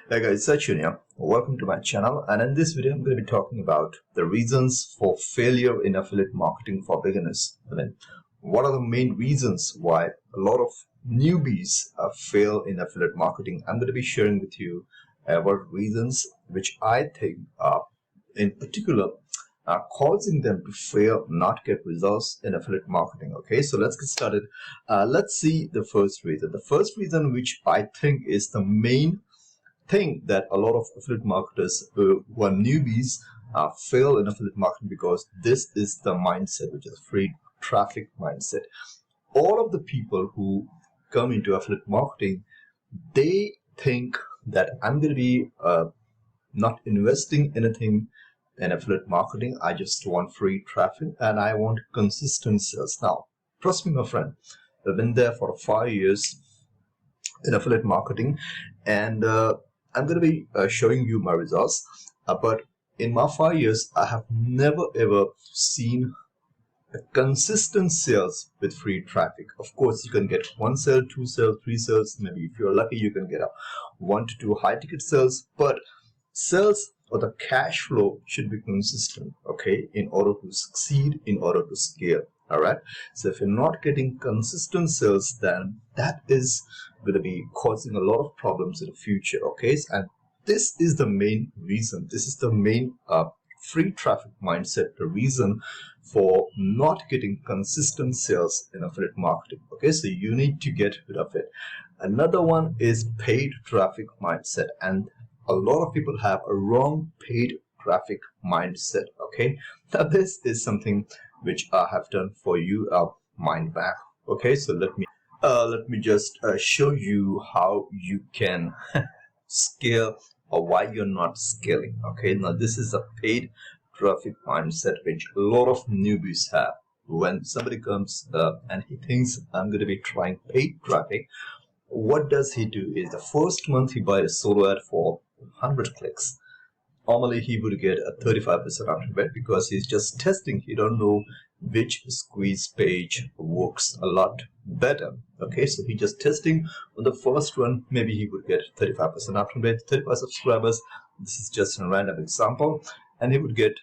Hey guys, Sachin here. Welcome to my channel, and in this video I'm going to be talking about the reasons for failure in affiliate marketing for beginners. What are the main reasons why a lot of newbies fail in affiliate marketing? I'm going to be sharing with you about reasons which I think are in particular causing them to fail, not get results in affiliate marketing. Okay, so let's get started. Let's see the first reason. The first reason, which I think is the main thing that a lot of affiliate marketers who are newbies fail in affiliate marketing, because this is the mindset, which is free traffic mindset. All of the people who come into affiliate marketing, they think that I'm going to be not investing anything in affiliate marketing. I just want free traffic and I want consistent sales. Now, trust me, my friend, I've been there for 5 years in affiliate marketing, and I'm going to be showing you my results. But in my 5 years, I have never ever seen a consistent sales with free traffic. Of course, you can get 1 sale, 2 sales, 3 sales. Maybe if you're lucky, you can get a 1 to 2 high ticket sales. But sales or the cash flow should be consistent, okay, in order to succeed, in order to scale. All right. So if you're not getting consistent sales, then that is going to be causing a lot of problems in the future. Okay. And this is the main reason. This is the main free traffic mindset, the reason for not getting consistent sales in affiliate marketing. Okay. So you need to get rid of it. Another one is paid traffic mindset. And a lot of people have a wrong paid traffic mindset. Okay. Now this is something which I have done for you a mind back. Okay, so let me just show you how you can scale, or why you're not scaling. Okay, now this is a paid traffic mindset which a lot of newbies have. When somebody comes and he thinks I'm going to be trying paid traffic, what does he do is the first month he buys a solo ad for 100 clicks. Normally he would get a 35% after that, because he's just testing. He don't know which squeeze page works a lot better. Okay, so he's just testing on the first one. Maybe he would get 35% after that, 35 subscribers. This is just a random example, and he would get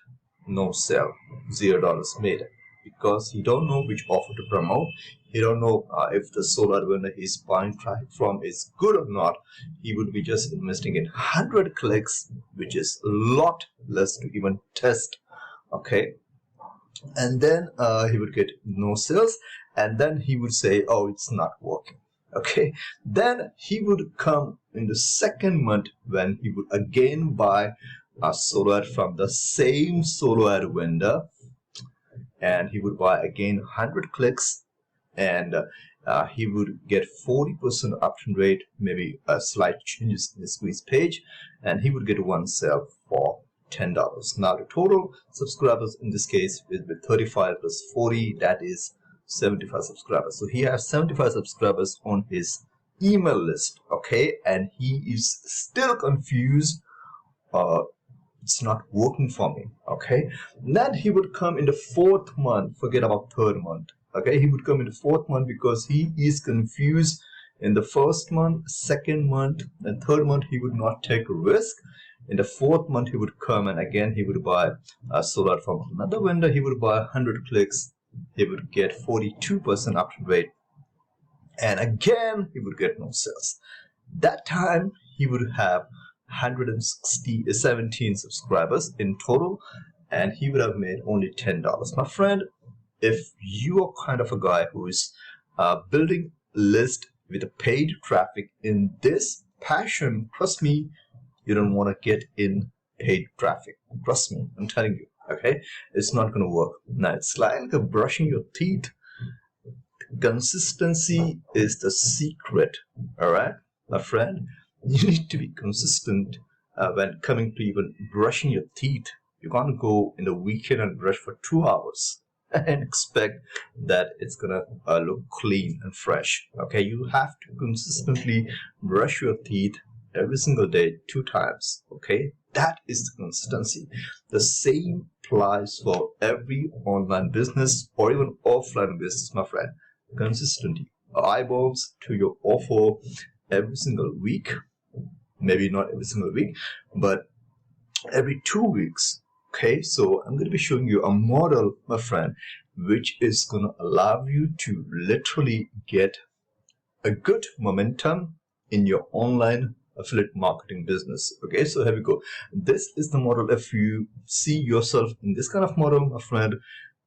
no sale, $0 made, because he don't know which offer to promote. He don't know if the solo ad vendor he's buying traffic from is good or not. He would be just investing in 100 clicks, which is a lot less to even test. Okay, and then he would get no sales, and then he would say, oh, it's not working. Okay, then he would come in the second month when he would again buy a solo ad from the same solo ad vendor, and he would buy again 100 clicks, and he would get 40% option rate, maybe a slight changes in the squeeze page, and he would get 1 sale for $10. Now the total subscribers in this case is with 35 plus 40, that is 75 subscribers. So he has 75 subscribers on his email list. Okay, and he is still confused. It's not working for me. Okay, then he would come in the 4th month, forget about 3rd month. Okay, he would come in the 4th month because he is confused in the 1st month, 2nd month, and 3rd month. He would not take a risk. In the 4th month, he would come and again he would buy a solo ad from another vendor. He would buy 100 clicks. He would get 42% option rate, and again he would get no sales. That time he would have 117 subscribers in total, and he would have made only $10. My friend, if you are kind of a guy who is building a list with a paid traffic in this passion, trust me, you don't want to get in paid traffic. Trust me, I'm telling you. Okay, it's not going to work. Now it's like brushing your teeth. Consistency is the secret. All right, my friend, you need to be consistent when coming to even brushing your teeth. You can't go in the weekend and brush for 2 hours and expect that it's gonna look clean and fresh. Okay, you have to consistently brush your teeth every single day 2 times. Okay, that is the consistency. The same applies for every online business or even offline business, my friend. Consistently, eyeballs to your offer every single week, maybe not every single week, but every 2 weeks. Okay, so I'm going to be showing you a model, my friend, which is going to allow you to literally get a good momentum in your online affiliate marketing business. Okay, so here we go. This is the model. If you see yourself in this kind of model, my friend,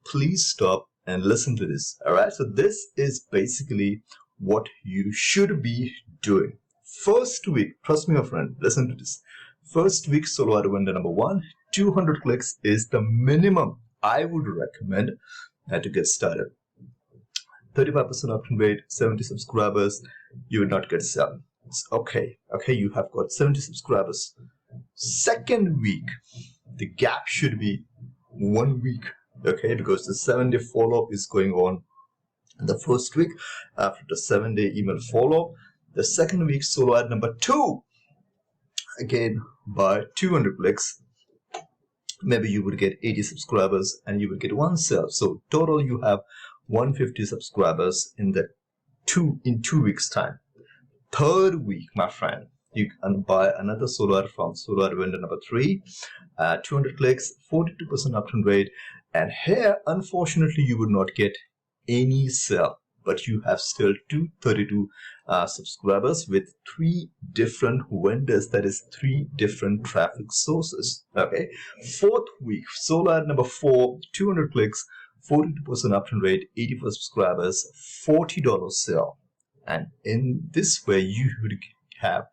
please stop and listen to this. All right, so this is basically what you should be doing. First week, trust me, my friend, listen to this. First week solo ad vendor number 1, 200 clicks is the minimum I would recommend to get started. 35% opt-in rate, 70 subscribers, you will not get 7. It's okay, you have got 70 subscribers. Second week, the gap should be 1 week, okay, because the 7-day follow-up is going on the first week after the 7-day email follow-up. The second week solo ad number 2, again by 200 clicks, maybe you would get 80 subscribers and you would get 1 sale. So total you have 150 subscribers in 2 weeks time. Third week, my friend, you can buy another solo ad from solo ad vendor number 3, 200 clicks, 42% opt-in rate, and here unfortunately you would not get any sale, but you have still 232 subscribers with 3 different vendors, that is 3 different traffic sources. Okay, fourth week solo ad number 4, 200 clicks, 42% opt-in rate, 84 subscribers, $40 sale, and in this way you would have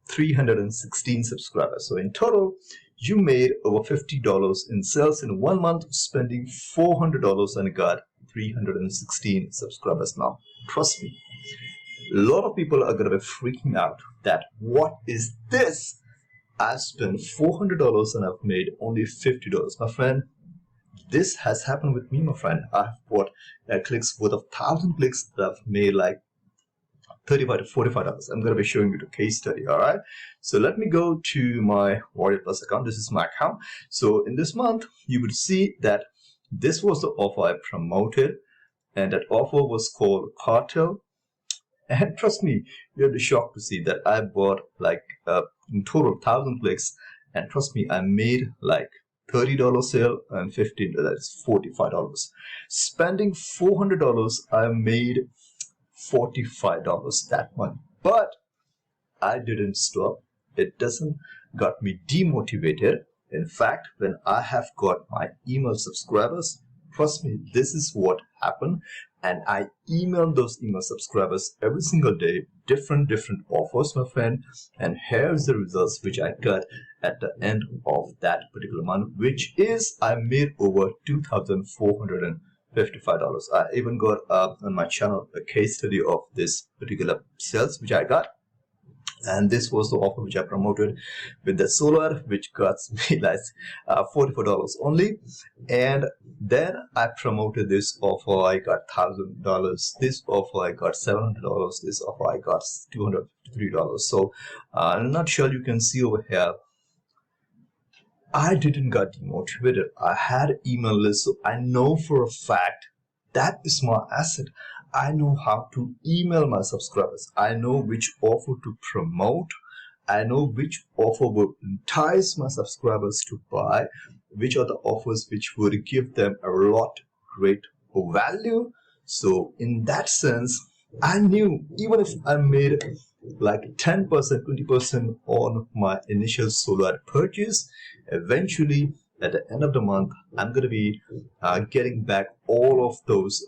316 subscribers. So in total you made over $50 in sales in 1 month, spending $400 and got 316 subscribers. Now trust me, a lot of people are going to be freaking out that what is this? I spent $400 and I've made only $50. My friend, this has happened with me, my friend. I've bought clicks worth of 1,000 clicks that I've made like $35 to $45. I'm going to be showing you the case study. All right, so let me go to my Warrior Plus account. This is my account. So in this month you would see that this was the offer I promoted, and that offer was called Cartel. And trust me, you'll be shocked to see that I bought like in total 1,000 clicks, and trust me, I made like $30 sale and $15, that is $45. Spending $400, I made $45 that month. But I didn't stop. It doesn't got me demotivated. In fact, when I have got my email subscribers, trust me, this is what happened. And I emailed those email subscribers every single day, different offers, my friend. And here's the results which I got at the end of that particular month, which is I made over $2,455. I even got on my channel a case study of this particular sales which I got. And this was the offer which I promoted with the solo ad, which cost me like $44 only. And then I promoted this offer, I got $1,000. This offer I got $700. This offer I got $253. So in a nutshell, you can see over here, I didn't get demotivated. I had an email list, so I know for a fact that is my asset. I know how to email my subscribers. I know which offer to promote. I know which offer will entice my subscribers to buy, which are the offers which would give them a lot great value. So in that sense, I knew even if I made like 10%, 20% on my initial solo ad purchase, eventually at the end of the month, I'm going to be getting back all of those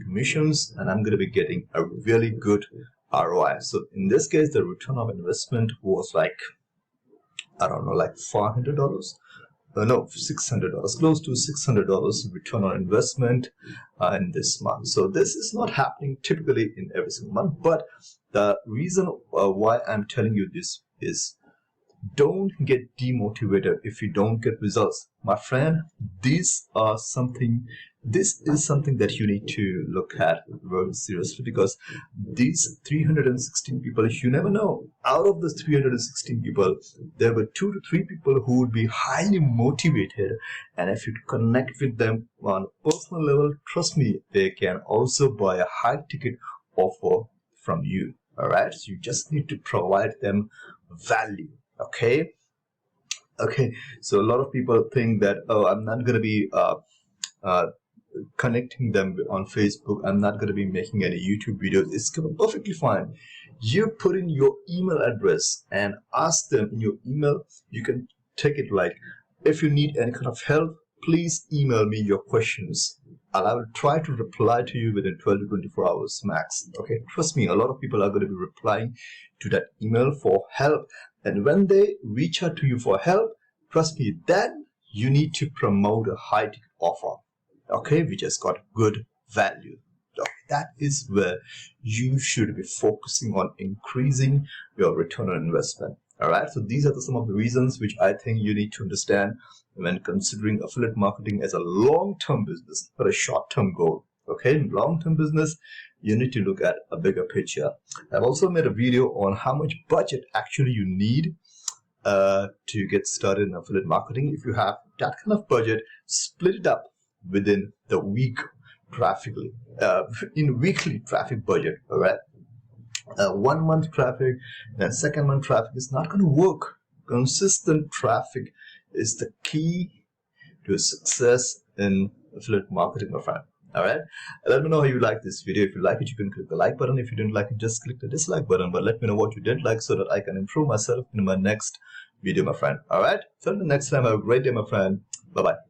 commissions, and I'm going to be getting a really good ROI. So in this case, the return of investment was like, I don't know, like $500. No, $600, close to $600 return on investment in this month. So this is not happening typically in every single month, but the reason why I'm telling you this is, don't get demotivated if you don't get results. My friend, this is something that you need to look at very seriously, because these 316 people, you never know. Out of the 316 people, there were 2 to 3 people who would be highly motivated, and if you connect with them on a personal level, trust me, they can also buy a high ticket offer from you. All right, so you just need to provide them value. Okay. Okay, so a lot of people think that, oh, I'm not going to be uh, connecting them on Facebook. I'm not going to be making any YouTube videos. It's perfectly fine. You put in your email address and ask them in your email. You can take it like, if you need any kind of help, please email me your questions. And I will try to reply to you within 12 to 24 hours max. Okay, trust me, a lot of people are going to be replying to that email for help. And when they reach out to you for help, trust me, then you need to promote a high ticket offer, okay, which has got good value. Okay, that is where you should be focusing on increasing your return on investment. All right, so these are some of the reasons which I think you need to understand when considering affiliate marketing as a long-term business, not a short-term goal. Okay, in long-term business, you need to look at a bigger picture. I've also made a video on how much budget actually you need to get started in affiliate marketing. If you have that kind of budget, split it up within the week graphically, in weekly traffic budget. All right, 1 month traffic and second month traffic is not going to work. Consistent traffic is the key to success in affiliate marketing, my friend. All right, let me know how you like this video. If you like it, you can click the like button. If you didn't like it, just click the dislike button, but let me know what you didn't like so that I can improve myself in my next video, my friend. All right, so until next time, have a great day, my friend. Bye bye.